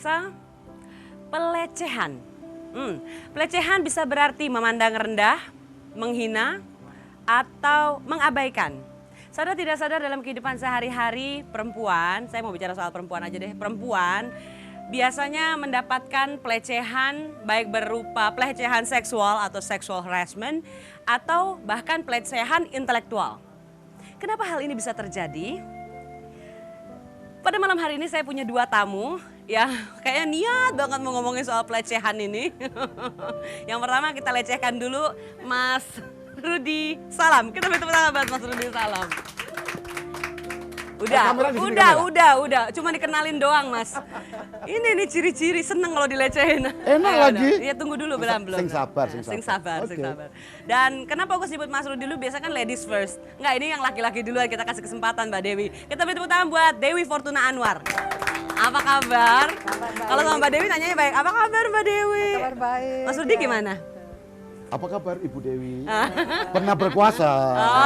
pemirsa, pelecehan. Pelecehan bisa berarti memandang rendah, menghina, atau mengabaikan. Sadar tidak sadar dalam kehidupan sehari-hari perempuan, saya mau bicara soal perempuan aja deh, perempuan biasanya mendapatkan pelecehan baik berupa pelecehan seksual atau sexual harassment atau bahkan pelecehan intelektual. Kenapa hal ini bisa terjadi? Pada malam hari ini saya punya dua tamu ya, kayaknya niat banget mau ngomongin soal pelecehan ini. Yang pertama kita lecehkan dulu Mas Rudi Salam. Kita beri tepuk tangan buat Mas Rudi Salam. Udah. Cuma dikenalin doang, Mas. Ini nih ciri-ciri seneng kalau dilecehin. Enak lagi. Iya, tunggu dulu belum. Sing sabar. Sing sabar. Dan kenapa aku sebut Mas Rudi dulu? Biasa kan ladies first. Enggak, ini yang laki-laki dulu, kita kasih kesempatan Mbak Dewi. Kita beri tepuk tangan buat Dewi Fortuna Anwar. Apa kabar? Kalau sama Mbak Dewi nanyanya baik. Apa kabar Mbak Dewi? Kabar baik. Mas Rudi gimana? Apa kabar Ibu Dewi? Pernah berkuasa.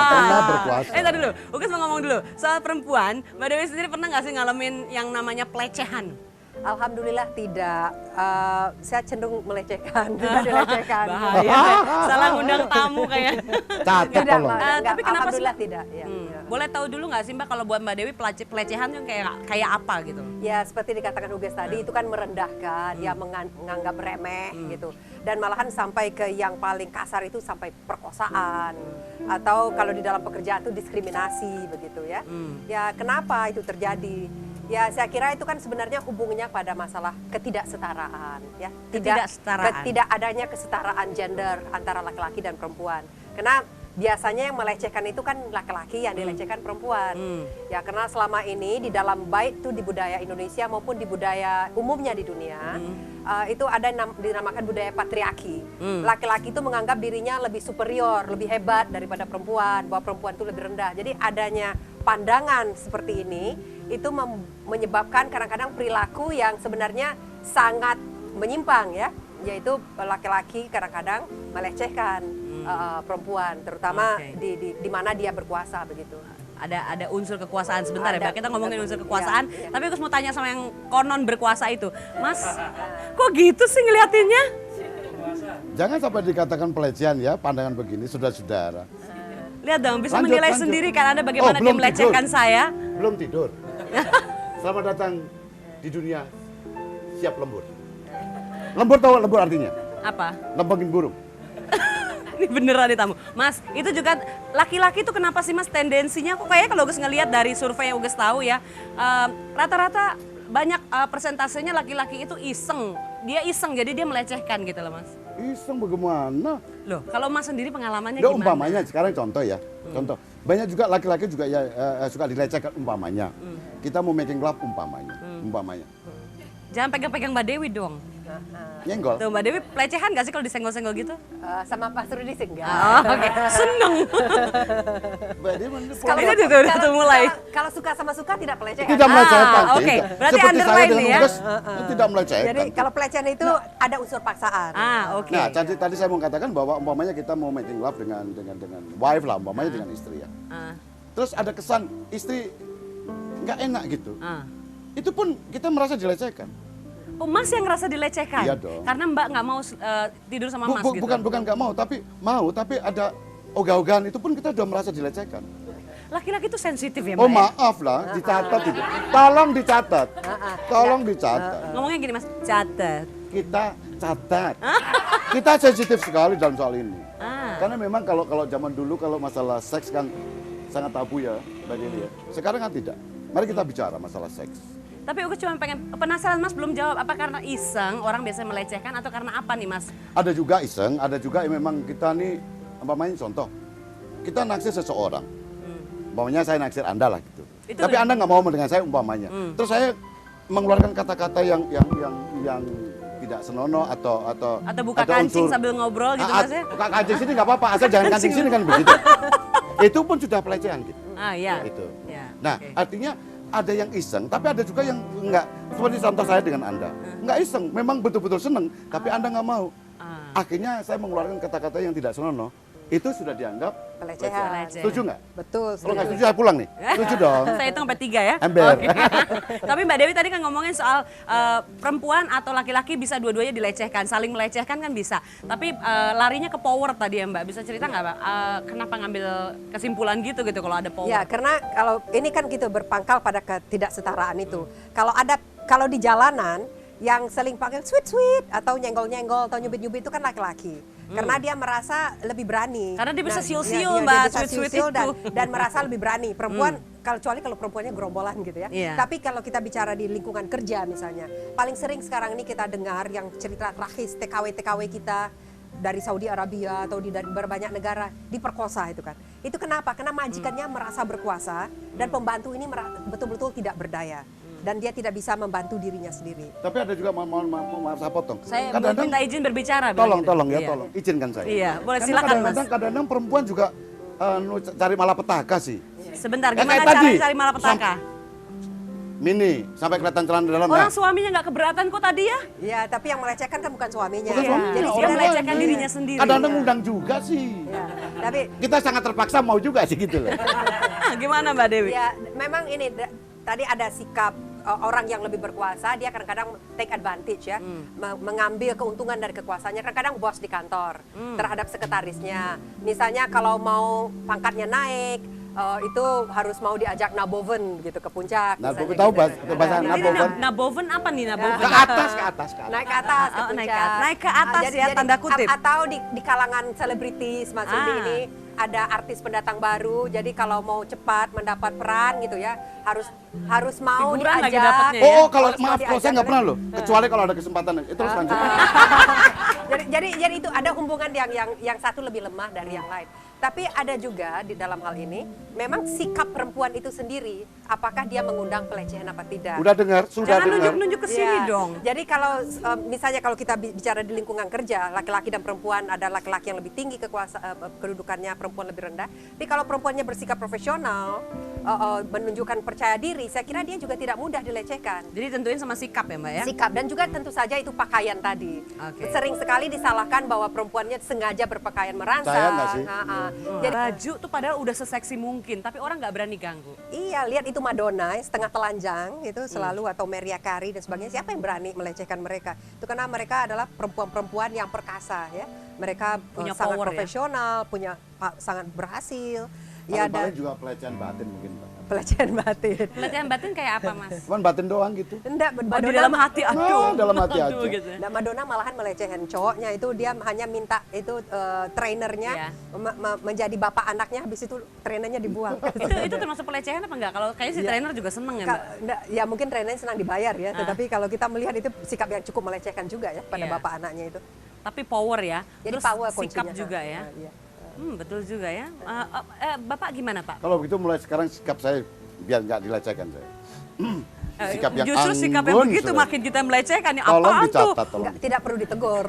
Pernah berkuasa. Tadi dulu, Uges mau ngomong dulu. Soal perempuan, Mbak Dewi sendiri pernah nggak sih ngalamin yang namanya pelecehan? Alhamdulillah tidak. Saya cenderung melecehkan, tidak dilecehkan. Bahaya, salah ngundang tamu kayaknya. Catat Tidak, tolong. Tapi kenapa alhamdulillah sih? tidak. Ya. Boleh tahu dulu nggak sih Mbak kalau buat Mbak Dewi pelecehan itu kayak apa gitu? Ya seperti dikatakan Uges tadi, itu kan merendahkan, ya menganggap remeh gitu. Dan malahan sampai ke yang paling kasar itu sampai perkosaan. Atau kalau di dalam pekerjaan itu diskriminasi begitu ya. Ya kenapa itu terjadi? Ya saya kira itu kan sebenarnya hubungannya pada masalah ketidaksetaraan ya. Tidak adanya kesetaraan gender antara laki-laki dan perempuan. Karena biasanya yang melecehkan itu kan laki-laki, yang dilecehkan perempuan. Ya karena selama ini di dalam baik itu di budaya Indonesia maupun di budaya umumnya di dunia, itu ada dinamakan budaya patriarki. Laki-laki itu menganggap dirinya lebih superior, lebih hebat daripada perempuan, bahwa perempuan itu lebih rendah. Jadi adanya pandangan seperti ini itu menyebabkan kadang-kadang perilaku yang sebenarnya sangat menyimpang ya, yaitu laki-laki kadang-kadang melecehkan perempuan, terutama di mana dia berkuasa begitu. Ada unsur kekuasaan sebentar ya, Mbak. Kita ngomongin unsur kekuasaan, tapi aku mau tanya sama yang konon berkuasa itu. Mas, kok gitu sih ngeliatinnya? Jangan sampai dikatakan pelecehan ya, pandangan begini saudara-saudara. Lihat dong, bisa menilai sendiri kan Anda bagaimana dia melecehkan saya. Belum tidur. Selamat datang di dunia siap lembur. Lembur tahu lembur artinya? Apa? Lembangin burung. Ini beneran nih tamu. Mas, itu juga laki-laki itu kenapa sih Mas tendensinya kok kayaknya kalau Uges ngelihat dari survei yang Uges tahu ya, rata-rata banyak persentasenya laki-laki itu iseng. Dia iseng jadi dia melecehkan gitu loh Mas. Iseng bagaimana? Loh, kalau Mas sendiri pengalamannya Ya, gimana? umpamanya sekarang contoh ya. Contoh. Banyak juga laki-laki juga ya suka dilecehkan umpamanya. Kita mau making love umpamanya. Jangan pegang-pegang Mbak Dewi dong. Nyenggol. Tuh Mbak Dewi pelecehan gak sih kalau disenggol-senggol gitu? Sama Pak Rudi sih enggak. Oke. Seneng. Mbak Dewi Kalau Ini udah mulai. Kalau suka sama suka tidak pelecehan. tidak melecehkan. Oke. tidak. Berarti Seperti underline saya dengan nih ya. Uges, tidak melecehkan. Jadi kalau pelecehan itu ada unsur paksaan. Oke. Nah, tadi saya mau katakan bahwa umpamanya kita mau making love dengan wife lah, umpamanya dengan istri ya. Terus ada kesan istri nggak enak gitu. Itu pun kita merasa dilecehkan. Oh, Mas yang ngerasa dilecehkan? Iya dong. Karena Mbak nggak mau tidur sama Mas gitu? Bukan nggak mau, tapi ada ogah-ogahan itu pun kita udah merasa dilecehkan. Laki-laki itu sensitif ya Mbak? Oh maaf lah, dicatat itu. Tolong dicatat. Tolong dicatat. Ngomongnya gini Mas, catat. Kita catat. Kita sensitif sekali dalam soal ini. Karena memang kalau zaman dulu kalau masalah seks kan sangat tabu ya, Mbak Dewi ya. Sekarang kan tidak. Mari kita bicara masalah seks. Tapi aku cuma penasaran Mas belum jawab, apa karena iseng orang biasanya melecehkan atau karena apa nih Mas? Ada juga iseng, ada juga yang memang kita nih, umpamanya contoh, kita naksir seseorang, umpamanya saya naksir Anda lah gitu. Tapi Anda nggak mau dengan saya umpamanya. Terus saya mengeluarkan kata-kata yang tidak senono atau buka kancing sambil ngobrol gitu Mas ya? Buka kancing sini nggak apa-apa, asal jangan kancing sini kan begitu. Itu pun sudah pelecehan gitu. Iya. Itu. Ya, nah, artinya ada yang iseng, tapi ada juga yang enggak. Seperti contoh saya dengan Anda. Enggak iseng, memang betul-betul seneng, tapi Anda nggak mau. Akhirnya saya mengeluarkan kata-kata yang tidak senonoh. itu sudah dianggap Pelecehan. Setuju nggak? Betul. Kalau nggak setuju. setuju saya pulang nih. Setuju dong. Saya hitung sampai 3 ya. Ember. Oke. Tapi Mbak Dewi tadi kan ngomongin soal perempuan atau laki-laki bisa dua-duanya dilecehkan, saling melecehkan kan bisa. Tapi larinya ke power tadi ya Mbak. Bisa cerita nggak Mbak? Kenapa ngambil kesimpulan gitu kalau ada power? Ya, karena kalau ini kan gitu berpangkal pada ketidaksetaraan itu. Kalau di jalanan yang seling panggil sweet atau nyenggol-nyenggol atau nyubit-nyubit itu kan laki-laki. Karena dia merasa lebih berani. Karena dia bisa Nah, siul-siul, dia Mbak, bisa sweet-sweet siul-siul itu. dan merasa lebih berani. Perempuan kecuali kalau perempuannya gerombolan gitu ya. Iya. Tapi kalau kita bicara di lingkungan kerja misalnya, paling sering sekarang ini kita dengar yang cerita terakhir TKW kita dari Saudi Arabia atau dari berbanyak negara diperkosa itu kan. Itu kenapa? Karena majikannya merasa berkuasa dan pembantu ini betul-betul tidak berdaya. Dan dia tidak bisa membantu dirinya sendiri. Tapi ada juga maaf saya potong. Saya Kadang-kadang minta izin berbicara. tolong Iya. tolong izinkan saya. Iya, boleh Karena silakan Mas. kadang-kadang perempuan juga cari malapetaka sih. Sebentar, Ya, gimana kayak cara tadi. cari malapetaka? Mini sampai kelihatan celana dalam. Orang Nah, suaminya nggak keberatan kok tadi ya? Ya, tapi yang melecehkan kan bukan suaminya. bukan Iya. suaminya, Jadi orang dia melecehkan lain. dirinya sendiri. Kadang-kadang undang juga sih. Ya, tapi Kita sangat terpaksa mau juga sih gitu loh. Gimana Mbak Dewi? ya memang ini tadi ada sikap orang yang lebih berkuasa, dia kadang-kadang take advantage ya, mengambil keuntungan dari kekuasaannya. Kadang-kadang bos di kantor terhadap sekretarisnya. Misalnya kalau mau pangkatnya naik, itu harus mau diajak naboven gitu ke puncak. Nah, misalnya tahu gitu. bahasa Ini naboven? naboven apa nih naboven? Ke atas. Naik ke atas, ke Oh, naik puncak. naik ke atas ya, tanda kutip. Atau di kalangan selebritis, Mas Sudi Ah. ini ada artis pendatang baru. Jadi kalau mau cepat mendapat peran gitu ya, harus mau Figuran lagi diajak. dapatnya ya. Oh, kalau Harus maaf mau kalau saya diajak nggak pernah oleh- loh. Kecuali kalau ada kesempatan. Itu harus lanjut. jadi itu ada hubungan yang satu lebih lemah dari yang lain. Tapi ada juga di dalam hal ini, memang sikap perempuan itu sendiri, apakah dia mengundang pelecehan apa tidak. Udah dengar, sudah Jangan dengar. nunjuk-nunjuk ke sini Ya, dong. Jadi kalau misalnya kalau kita bicara di lingkungan kerja, laki-laki dan perempuan, ada laki-laki yang lebih tinggi kedudukannya, perempuan lebih rendah. Tapi kalau perempuannya bersikap profesional, menunjukkan percaya diri, saya kira dia juga tidak mudah dilecehkan. Jadi tentuin sama sikap ya Mbak ya? Sikap dan juga tentu saja itu pakaian tadi. Oke. Sering sekali disalahkan bahwa perempuannya sengaja berpakaian merangsang. Saya nggak sih? Jadi Baju tuh padahal udah seseksi mungkin, tapi orang nggak berani ganggu. iya, lihat itu Madonna yang setengah telanjang itu selalu atau Mariah Carey dan sebagainya. Siapa yang berani melecehkan mereka? Itu karena mereka adalah perempuan-perempuan yang perkasa ya. Mereka Punya sangat power ya? profesional, sangat berhasil. Ya, Ya dan juga pelecehan batin mungkin, Pak. pelecehan batin. Pelecehan batin kayak apa Mas? Cuman batin doang gitu. Enggak, Oh, di dalam hati aduh. Nah, dalam hati Aduh, aja. gitu. Nah, Madonna malahan melecehan cowoknya itu, dia hanya minta itu trainernya Iya. menjadi bapak anaknya, habis itu trainernya dibuang. itu termasuk pelecehan apa enggak? Kalau kayaknya si trainer juga seneng ya Mbak. Ya mungkin trainernya senang dibayar ya, tetapi kalau kita melihat itu sikap yang cukup melecehkan juga ya pada Iya. bapak anaknya itu. Tapi power ya. Jadi Terus power sikap kuncinya. juga ya. Iya. Betul juga ya. Bapak gimana Pak? Kalau begitu mulai sekarang sikap saya biar nggak dilecehkan saya. Sikap yang Justru sikap yang anggun, begitu saudara. makin kita melecehkan ya. Tolong Apaan tuh? dicatat, tolong. Enggak, tidak perlu ditegur.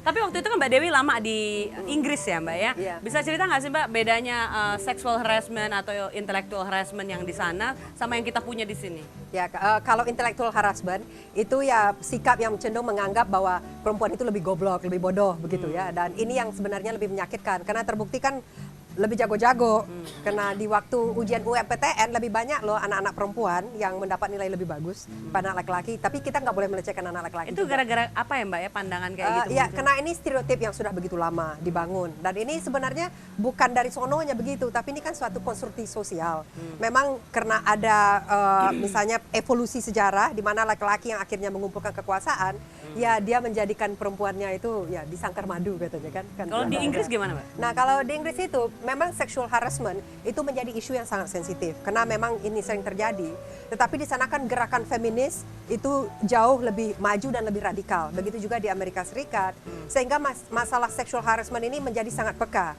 Tapi waktu itu kan Mbak Dewi lama di Inggris ya Mbak ya. Iya. Bisa cerita nggak sih Mbak bedanya sexual harassment atau intellectual harassment yang di sana sama yang kita punya di sini? Ya, kalau intellectual harassment itu ya sikap yang cenderung menganggap bahwa perempuan itu lebih goblok, lebih bodoh begitu ya. Dan ini yang sebenarnya lebih menyakitkan karena terbukti kan lebih jago-jago. Karena di waktu ujian UMPTN lebih banyak loh anak-anak perempuan yang mendapat nilai lebih bagus pada anak laki-laki. Tapi kita nggak boleh melecehkan anak laki-laki. Itu juga. gara-gara apa ya Mbak ya pandangan kayak gitu? Ya, muncul? karena ini stereotip yang sudah begitu lama dibangun. Dan ini sebenarnya bukan dari sononya begitu, tapi ini kan suatu konstruksi sosial. Memang karena ada misalnya evolusi sejarah di mana laki-laki yang akhirnya mengumpulkan kekuasaan, ya dia menjadikan perempuannya itu ya disangkar madu katanya kan. Kalau di Inggris gimana Mbak? Nah, kalau di Inggris itu memang sexual harassment itu menjadi isu yang sangat sensitif karena memang ini sering terjadi. Tetapi di sana kan gerakan feminis itu jauh lebih maju dan lebih radikal. Begitu juga di Amerika Serikat. Sehingga masalah sexual harassment ini menjadi sangat peka.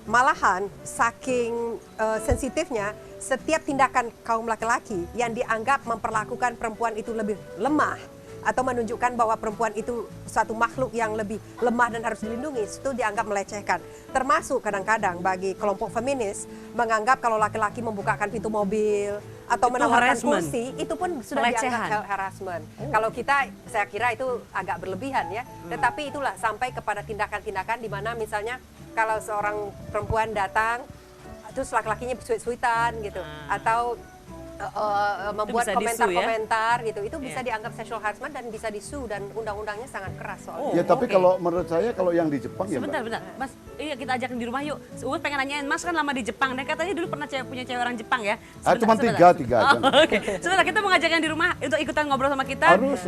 Malahan saking sensitifnya, setiap tindakan kaum laki-laki yang dianggap memperlakukan perempuan itu lebih lemah atau menunjukkan bahwa perempuan itu suatu makhluk yang lebih lemah dan harus dilindungi, itu dianggap melecehkan. Termasuk kadang-kadang bagi kelompok feminis menganggap kalau laki-laki membukakan pintu mobil atau Itu menawarkan harassment. kursi, itu pun sudah Pelecehan. dianggap harassment. Kalau kita, saya kira itu agak berlebihan ya. Tetapi itulah sampai kepada tindakan-tindakan di mana misalnya kalau seorang perempuan datang terus laki-lakinya suit-suitan gitu, atau membuat bisa disu, komentar-komentar gitu, itu bisa dianggap sexual harassment dan bisa disu, dan undang-undangnya sangat keras soalnya. Ya tapi kalau menurut saya kalau yang di Jepang ya Sebentar, Mas. Iya, kita ajakin di rumah yuk. Uus pengen nanyain, Mas kan lama di Jepang dan katanya dulu pernah punya cewek orang Jepang ya. cuma tiga aja. Oke. Sebentar, kita mau ngajakin di rumah untuk ikutan ngobrol sama kita. Harus.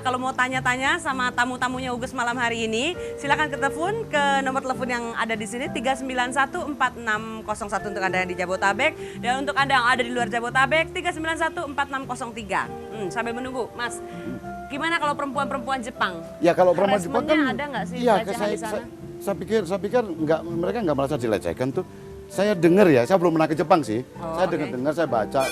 Kalau mau tanya-tanya sama tamu-tamunya Ugus malam hari ini, silakan ke telepon ke nomor telepon yang ada di sini 3914601 untuk Anda yang di Jabotabek, dan untuk Anda yang ada di luar Jabotabek 3914603. Sambil menunggu, Mas. Gimana kalau perempuan-perempuan Jepang? Ya kalau perempuan Jepang kan Harassment-nya ada nggak sih iya, pelecehan di sana? saya pikir mereka nggak merasa dilecehkan tuh. Saya dengar ya, saya belum pernah ke Jepang sih. Saya oke. dengar saya baca